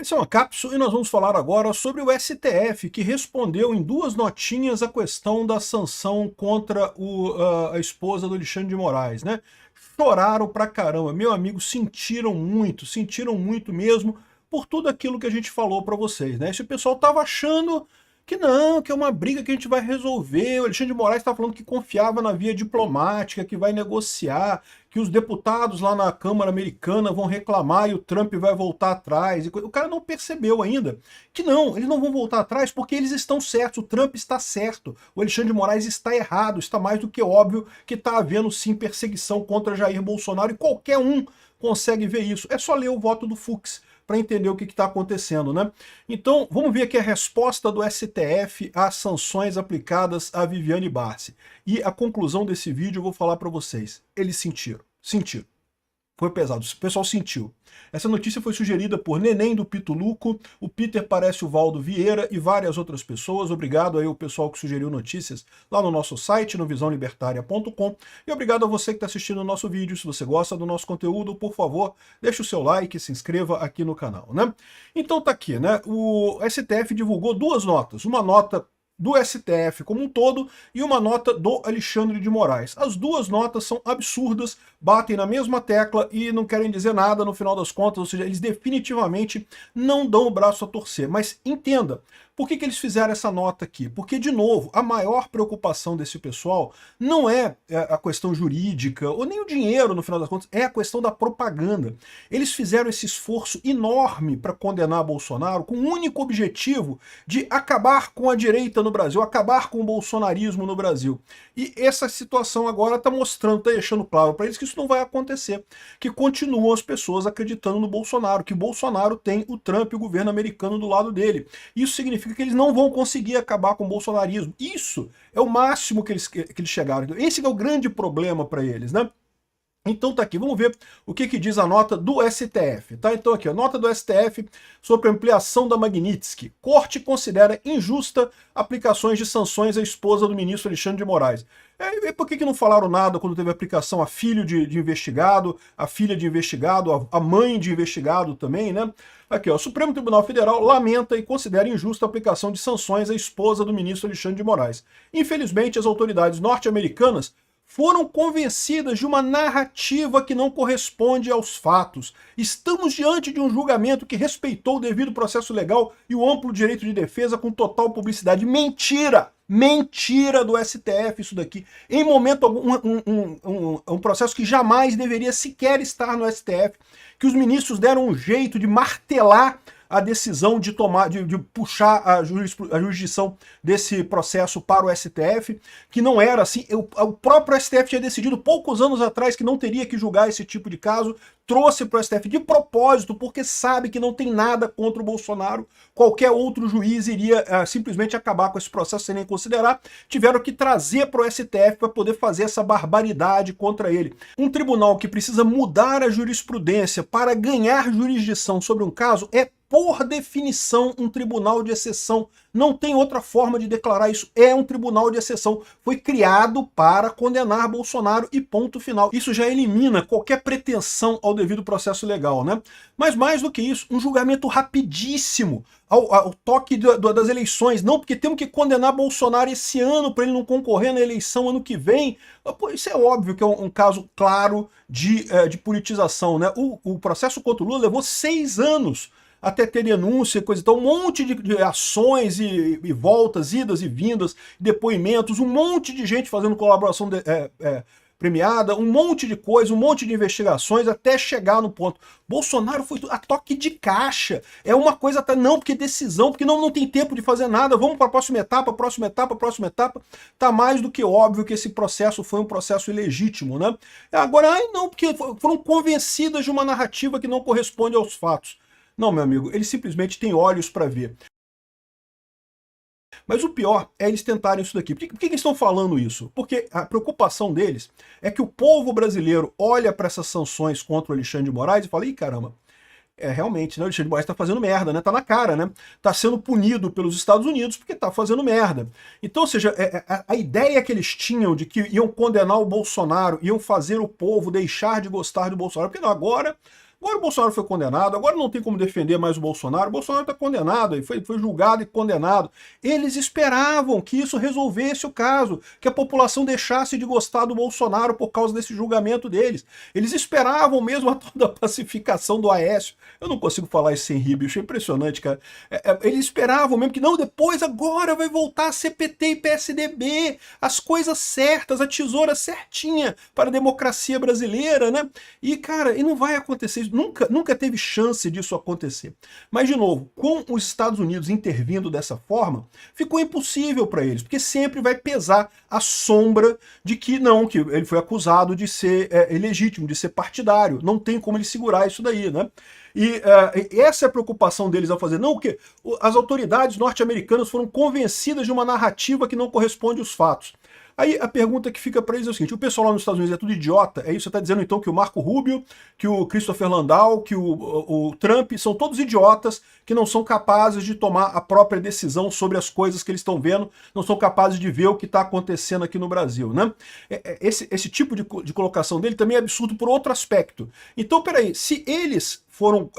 Esse é uma cápsula e nós vamos falar agora sobre o STF, que respondeu em duas notinhas a questão da sanção contra a esposa do Alexandre de Moraes, né? Choraram pra caramba, meu amigo, sentiram muito mesmo, por tudo aquilo que a gente falou pra vocês, né? Esse pessoal tava achando que não, que é uma briga que a gente vai resolver. O Alexandre de Moraes está falando que confiava na via diplomática, que vai negociar, que os deputados lá na Câmara Americana vão reclamar e o Trump vai voltar atrás. O cara não percebeu ainda que não, eles não vão voltar atrás porque eles estão certos, o Trump está certo, o Alexandre de Moraes está errado, está mais do que óbvio que está havendo sim perseguição contra Jair Bolsonaro e qualquer um consegue ver isso. É só ler o voto do Fux para entender o que está acontecendo, né? Então, vamos ver aqui a resposta do STF às sanções aplicadas a Viviane Barsi. E a conclusão desse vídeo eu vou falar para vocês. Eles sentiram. Foi pesado, o pessoal sentiu. Essa notícia foi sugerida por Neném do Pituluco, o Peter Parece o Valdo Vieira e várias outras pessoas. Obrigado aí ao pessoal que sugeriu notícias lá no nosso site, no visãolibertaria.com. E obrigado a você que está assistindo o nosso vídeo. Se você gosta do nosso conteúdo, por favor, deixe o seu like e se inscreva aqui no canal, né? Então tá aqui, né? O STF divulgou duas notas. Uma nota do STF como um todo e uma nota do Alexandre de Moraes. As duas notas são absurdas, batem na mesma tecla e não querem dizer nada no final das contas, ou seja, eles definitivamente não dão o braço a torcer. Mas entenda, por que eles fizeram essa nota aqui? Porque, de novo, a maior preocupação desse pessoal não é a questão jurídica, ou nem o dinheiro, no final das contas, é a questão da propaganda. Eles fizeram esse esforço enorme para condenar Bolsonaro com o único objetivo de acabar com a direita no Brasil, acabar com o bolsonarismo no Brasil. E essa situação agora está mostrando, está deixando claro para eles que isso não vai acontecer, que continuam as pessoas acreditando no Bolsonaro, que o Bolsonaro tem o Trump e o governo americano do lado dele. Isso significa que eles não vão conseguir acabar com o bolsonarismo. Isso é o máximo que eles chegaram. Esse é o grande problema para eles, né? Então tá aqui, vamos ver o que diz a nota do STF, tá? Então aqui, a nota do STF sobre ampliação da Magnitsky. Corte considera injusta aplicações de sanções à esposa do ministro Alexandre de Moraes. E por que não falaram nada quando teve aplicação a filho de investigado, a filha de investigado, a mãe de investigado também, né? Aqui, ó, o Supremo Tribunal Federal lamenta e considera injusta a aplicação de sanções à esposa do ministro Alexandre de Moraes. Infelizmente, as autoridades norte-americanas foram convencidas de uma narrativa que não corresponde aos fatos. Estamos diante de um julgamento que respeitou o devido processo legal e o amplo direito de defesa com total publicidade. Mentira! Mentira do STF isso daqui. Em momento algum, um processo que jamais deveria sequer estar no STF, que os ministros deram um jeito de martelar a decisão de puxar a jurisdição desse processo para o STF, que não era assim. O próprio STF tinha decidido poucos anos atrás que não teria que julgar esse tipo de caso, trouxe para o STF de propósito, porque sabe que não tem nada contra o Bolsonaro, qualquer outro juiz iria simplesmente acabar com esse processo sem nem considerar, tiveram que trazer para o STF para poder fazer essa barbaridade contra ele. Um tribunal que precisa mudar a jurisprudência para ganhar jurisdição sobre um caso é, por definição, um tribunal de exceção. Não tem outra forma de declarar isso. É um tribunal de exceção. Foi criado para condenar Bolsonaro e ponto final. Isso já elimina qualquer pretensão ao devido processo legal, né? Mas mais do que isso, um julgamento rapidíssimo ao toque das eleições. Não, porque temos que condenar Bolsonaro esse ano para ele não concorrer na eleição ano que vem. Pô, isso é óbvio que é um caso claro de politização, né? O processo contra o Lula levou 6 anos até ter denúncia, coisa e tal, um monte de ações e voltas, idas e vindas, depoimentos, um monte de gente fazendo colaboração premiada, um monte de coisa, um monte de investigações, até chegar no ponto. Bolsonaro foi a toque de caixa, é uma coisa até não, porque decisão, porque não tem tempo de fazer nada, vamos para a próxima etapa, tá mais do que óbvio que esse processo foi um processo ilegítimo, né? Agora, não, porque foram convencidas de uma narrativa que não corresponde aos fatos. Não, meu amigo, eles simplesmente têm olhos para ver. Mas o pior é eles tentarem isso daqui. Por que eles estão falando isso? Porque a preocupação deles é que o povo brasileiro olha para essas sanções contra o Alexandre de Moraes e fala, ih, caramba, realmente, né, o Alexandre de Moraes está fazendo merda, né? Tá na cara, né? Tá sendo punido pelos Estados Unidos porque tá fazendo merda. Então, ou seja, a ideia que eles tinham de que iam condenar o Bolsonaro, iam fazer o povo deixar de gostar do Bolsonaro, porque não, agora Agora o Bolsonaro foi condenado, agora não tem como defender mais o Bolsonaro está condenado, foi julgado e condenado. Eles esperavam que isso resolvesse o caso, que a população deixasse de gostar do Bolsonaro por causa desse julgamento deles. Eles esperavam mesmo a toda a pacificação do Aécio. Eu não consigo falar isso sem rir, bicho, é impressionante, cara. Eles esperavam mesmo que não, depois agora vai voltar a CPT e PSDB, as coisas certas, a tesoura certinha para a democracia brasileira, né? E, cara, e não vai acontecer isso. Nunca teve chance disso acontecer. Mas, de novo, com os Estados Unidos intervindo dessa forma, ficou impossível para eles, porque sempre vai pesar a sombra de que não, que ele foi acusado de ser ilegítimo, de ser partidário. Não tem como ele segurar isso daí, né? E essa é a preocupação deles ao fazer. Não, que as autoridades norte-americanas foram convencidas de uma narrativa que não corresponde aos fatos. Aí a pergunta que fica para eles é o seguinte: o pessoal lá nos Estados Unidos é tudo idiota? É isso? Você está dizendo então que o Marco Rubio, que o Christopher Landau, que o Trump são todos idiotas que não são capazes de tomar a própria decisão sobre as coisas que eles estão vendo, não são capazes de ver o que está acontecendo aqui no Brasil, né? Esse tipo de colocação dele também é absurdo por outro aspecto. Então, peraí, se eles foram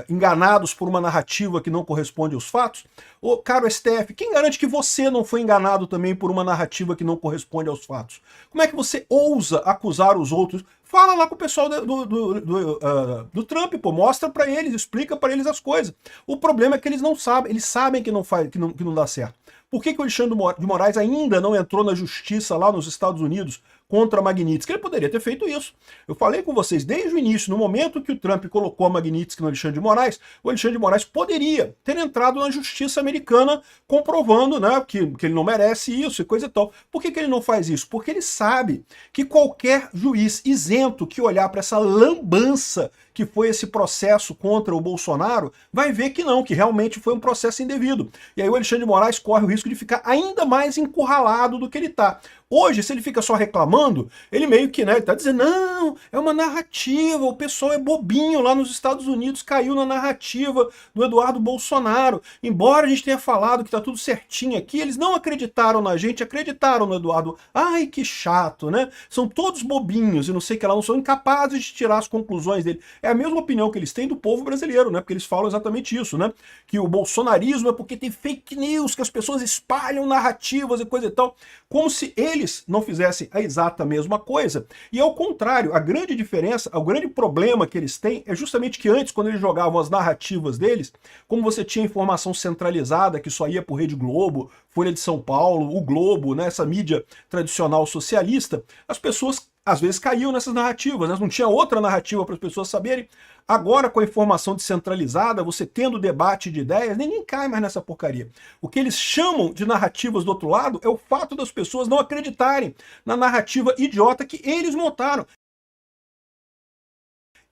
enganados por uma narrativa que não corresponde aos fatos, ô caro STF, quem garante que você não foi enganado também por uma narrativa que não corresponde aos fatos? Como é que você ousa acusar os outros? Fala lá com o pessoal do Trump, pô, mostra pra eles, explica pra eles as coisas. O problema é que eles não sabem, eles sabem que não dá certo. Por que o Alexandre de Moraes ainda não entrou na justiça lá nos Estados Unidos contra a Magnitsky? Ele poderia ter feito isso. Eu falei com vocês desde o início, no momento que o Trump colocou a Magnitsky no Alexandre de Moraes, o Alexandre de Moraes poderia ter entrado na justiça americana comprovando, né, que ele não merece isso e coisa e tal. Por que ele não faz isso? Porque ele sabe que qualquer juiz isento que olhar para essa lambança que foi esse processo contra o Bolsonaro, vai ver que não, que realmente foi um processo indevido. E aí o Alexandre de Moraes corre o risco de ficar ainda mais encurralado do que ele está. Hoje, se ele fica só reclamando, ele meio que, né, ele tá dizendo, não, é uma narrativa, o pessoal é bobinho lá nos Estados Unidos, caiu na narrativa do Eduardo Bolsonaro. Embora a gente tenha falado que tá tudo certinho aqui, eles não acreditaram na gente, acreditaram no Eduardo. Ai, que chato, né? São todos bobinhos e não sei o que lá, não são incapazes de tirar as conclusões dele. É a mesma opinião que eles têm do povo brasileiro, né? Porque eles falam exatamente isso, né? Que o bolsonarismo é porque tem fake news, que as pessoas espalham narrativas e coisa e tal, como se eles não fizessem a exata mesma coisa. E ao contrário, a grande diferença, o grande problema que eles têm é justamente que antes, quando eles jogavam as narrativas deles, como você tinha informação centralizada que só ia por Rede Globo, Folha de São Paulo, o Globo, né, essa mídia tradicional socialista, as pessoas às vezes caíam nessas narrativas, né? Não tinha outra narrativa para as pessoas saberem. Agora, com a informação descentralizada, você tendo debate de ideias, ninguém cai mais nessa porcaria. O que eles chamam de narrativas do outro lado é o fato das pessoas não acreditarem na narrativa idiota que eles montaram.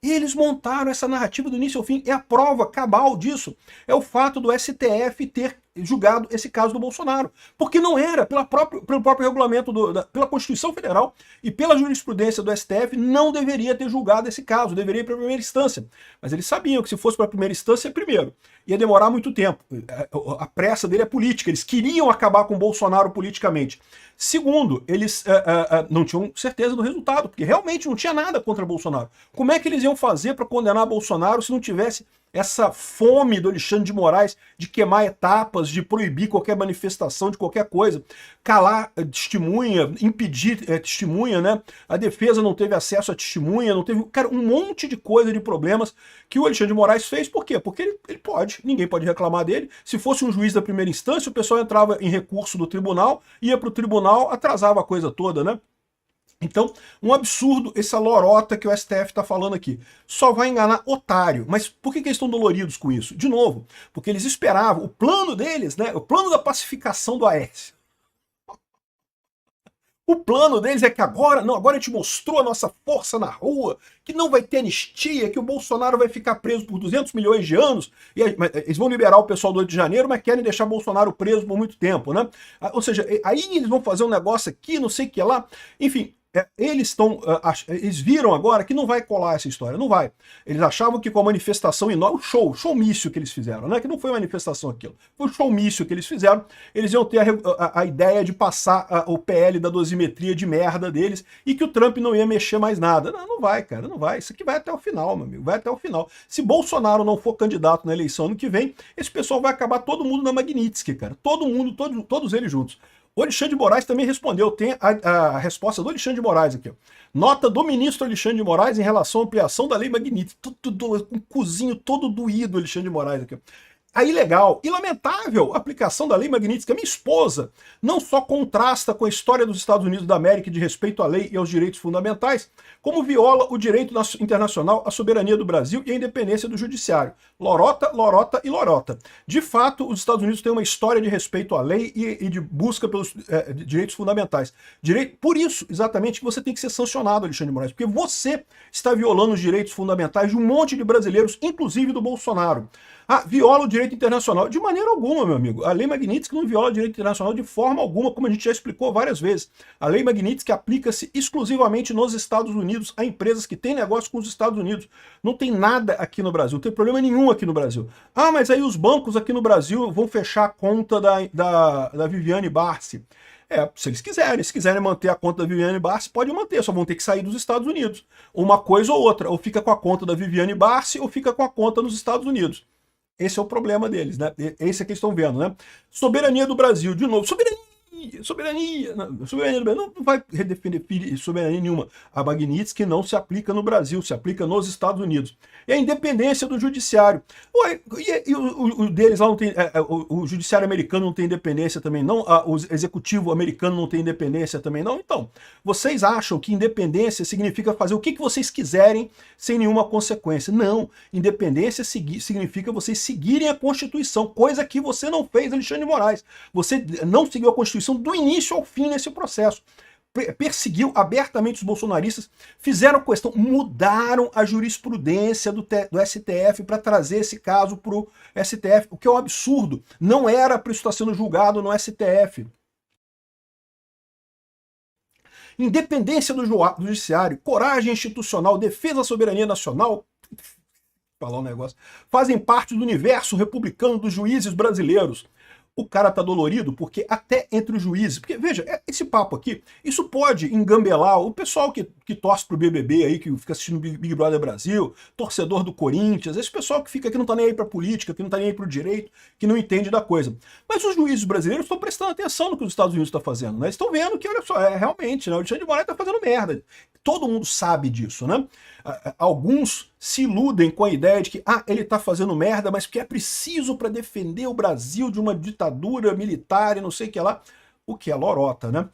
Eles montaram essa narrativa do início ao fim, e a prova cabal disso é o fato do STF ter julgado esse caso do Bolsonaro. Porque não era, pelo próprio regulamento, pela Constituição Federal e pela jurisprudência do STF, não deveria ter julgado esse caso, deveria ir para a primeira instância. Mas eles sabiam que se fosse para a primeira instância, primeiro, ia demorar muito tempo. A pressa dele é política, eles queriam acabar com o Bolsonaro politicamente. Segundo, eles não tinham certeza do resultado, porque realmente não tinha nada contra Bolsonaro. Como é que eles iam fazer para condenar Bolsonaro se não tivesse essa fome do Alexandre de Moraes de queimar etapas, de proibir qualquer manifestação de qualquer coisa, calar testemunha, impedir testemunha, né? A defesa não teve acesso à testemunha, não teve, cara, um monte de coisa, de problemas que o Alexandre de Moraes fez. Por quê? Porque ele pode, ninguém pode reclamar dele. Se fosse um juiz da primeira instância, o pessoal entrava em recurso do tribunal, ia para o tribunal, atrasava a coisa toda, né? Então, um absurdo essa lorota que o STF está falando aqui. Só vai enganar otário. Mas por que eles estão doloridos com isso? De novo, porque eles esperavam, o plano deles, né, o plano da pacificação do Aécio. O plano deles é que agora a gente mostrou a nossa força na rua, que não vai ter anistia, que o Bolsonaro vai ficar preso por 200 milhões de anos, e eles vão liberar o pessoal do 8 de janeiro, mas querem deixar Bolsonaro preso por muito tempo, né? Ou seja, aí eles vão fazer um negócio aqui, não sei o que lá, enfim. eles viram agora que não vai colar essa história, não vai. Eles achavam que com a manifestação enorme, o showmício que eles fizeram, né? Que não foi manifestação aquilo, foi o showmício que eles fizeram, eles iam ter a ideia de passar o PL da dosimetria de merda deles e que o Trump não ia mexer mais nada. Não, não vai, cara, não vai. Isso aqui vai até o final, meu amigo, vai até o final. Se Bolsonaro não for candidato na eleição ano que vem, esse pessoal vai acabar todo mundo na Magnitsky, cara. Todo mundo, todos eles juntos. O Alexandre de Moraes também respondeu, tem a resposta do Alexandre de Moraes aqui. Ó. Nota do ministro Alexandre de Moraes em relação à ampliação da lei Magnitsky. Um cozinho todo doído, Alexandre de Moraes aqui. Ó. A ilegal e lamentável aplicação da lei Magnitsky, a minha esposa, não só contrasta com a história dos Estados Unidos da América de respeito à lei e aos direitos fundamentais, como viola o direito internacional, a soberania do Brasil e a independência do judiciário. Lorota, lorota e lorota. De fato, os Estados Unidos têm uma história de respeito à lei e de busca pelos direitos fundamentais. Por isso, exatamente, que você tem que ser sancionado, Alexandre de Moraes, porque você está violando os direitos fundamentais de um monte de brasileiros, inclusive do Bolsonaro. Viola o direito internacional. De maneira alguma, meu amigo. A lei Magnitsky não viola o direito internacional de forma alguma, como a gente já explicou várias vezes. A lei Magnitsky aplica-se exclusivamente nos Estados Unidos, a empresas que têm negócio com os Estados Unidos. Não tem nada aqui no Brasil, não tem problema nenhum aqui no Brasil. Mas aí os bancos aqui no Brasil vão fechar a conta da Viviane Barsi. Se eles quiserem. Se quiserem manter a conta da Viviane Barsi, pode manter, só vão ter que sair dos Estados Unidos. Uma coisa ou outra, ou fica com a conta da Viviane Barsi, ou fica com a conta nos Estados Unidos. Esse é o problema deles, né? Esse é que eles estão vendo, né? Soberania do Brasil, de novo, soberania do Brasil não vai redefinir soberania nenhuma. A Magnitsky não se aplica no Brasil, se aplica nos Estados Unidos. E a independência do judiciário. O deles lá não tem, o judiciário americano não tem independência também não? O executivo americano não tem independência também não? Então, vocês acham que independência significa fazer o que vocês quiserem sem nenhuma consequência? Não. Independência significa vocês seguirem a Constituição, coisa que você não fez, Alexandre de Moraes. Você não seguiu a Constituição do início ao fim nesse processo. Perseguiu abertamente os bolsonaristas, fizeram questão, mudaram a jurisprudência do STF para trazer esse caso para o STF, o que é um absurdo. Não era para isso estar sendo julgado no STF. Independência do judiciário, coragem institucional, defesa da soberania nacional, falar um negócio, fazem parte do universo republicano dos juízes brasileiros. O cara tá dolorido porque até entre os juízes, porque veja, esse papo aqui, isso pode engambelar o pessoal que torce pro BBB aí, que fica assistindo Big Brother Brasil, torcedor do Corinthians, esse pessoal que fica aqui não tá nem aí pra política, que não tá nem aí pro direito, que não entende da coisa. Mas os juízes brasileiros estão prestando atenção no que os Estados Unidos estão fazendo, né? Eles estão vendo que, olha só, realmente, né? O Alexandre de Moraes tá fazendo merda. Todo mundo sabe disso, né? Alguns se iludem com a ideia de que ele tá fazendo merda, mas que é preciso para defender o Brasil de uma ditadura militar e não sei o que lá, o que é lorota, né?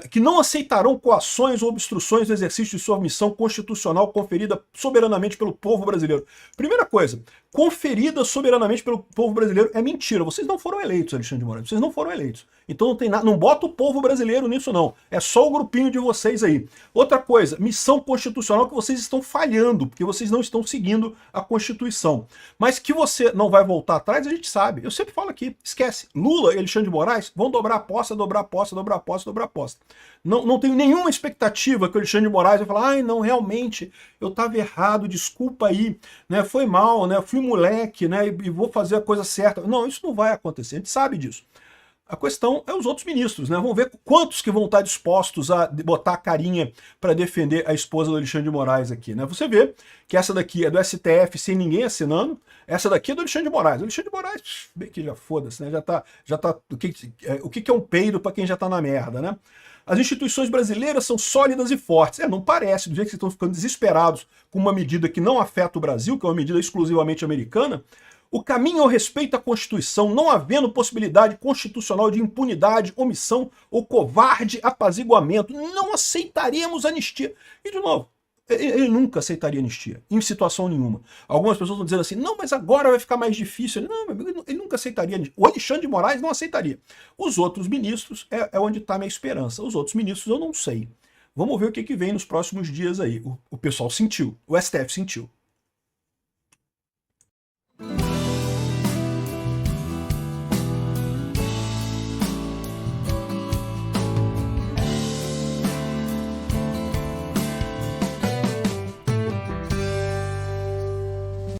Que não aceitarão coações ou obstruções no exercício de sua missão constitucional conferida soberanamente pelo povo brasileiro. Primeira coisa, conferida soberanamente pelo povo brasileiro é mentira. Vocês não foram eleitos, Alexandre de Moraes. Vocês não foram eleitos. Então não tem nada, não bota o povo brasileiro nisso não. É só o grupinho de vocês aí. Outra coisa, missão constitucional que vocês estão falhando, porque vocês não estão seguindo a Constituição. Mas que você não vai voltar atrás, a gente sabe. Eu sempre falo aqui, esquece. Lula e Alexandre de Moraes vão dobrar a aposta, dobrar a aposta, dobrar a aposta, dobrar a aposta. Não tenho nenhuma expectativa que o Alexandre de Moraes vai falar, não, realmente, eu estava errado, desculpa aí, né, foi mal, né, fui moleque, né, e vou fazer a coisa certa. Não, isso não vai acontecer, a gente sabe disso. A questão é os outros ministros, né? Vamos ver quantos que vão estar dispostos a botar a carinha para defender a esposa do Alexandre de Moraes aqui, né? Você vê que essa daqui é do STF sem ninguém assinando, essa daqui é do Alexandre de Moraes. O Alexandre de Moraes, bem que já foda-se, né? Já tá o que é um peido para quem já tá na merda, né? As instituições brasileiras são sólidas e fortes. Não parece, do jeito que vocês estão ficando desesperados com uma medida que não afeta o Brasil, que é uma medida exclusivamente americana. O caminho ao respeito à Constituição, não havendo possibilidade constitucional de impunidade, omissão ou covarde apaziguamento, não aceitaremos anistia. E, de novo, ele nunca aceitaria anistia, em situação nenhuma. Algumas pessoas estão dizendo assim, não, mas agora vai ficar mais difícil. Não, ele nunca aceitaria anistia. O Alexandre de Moraes não aceitaria. Os outros ministros é onde está a minha esperança. Os outros ministros eu não sei. Vamos ver o que vem nos próximos dias aí. O pessoal sentiu, o STF sentiu.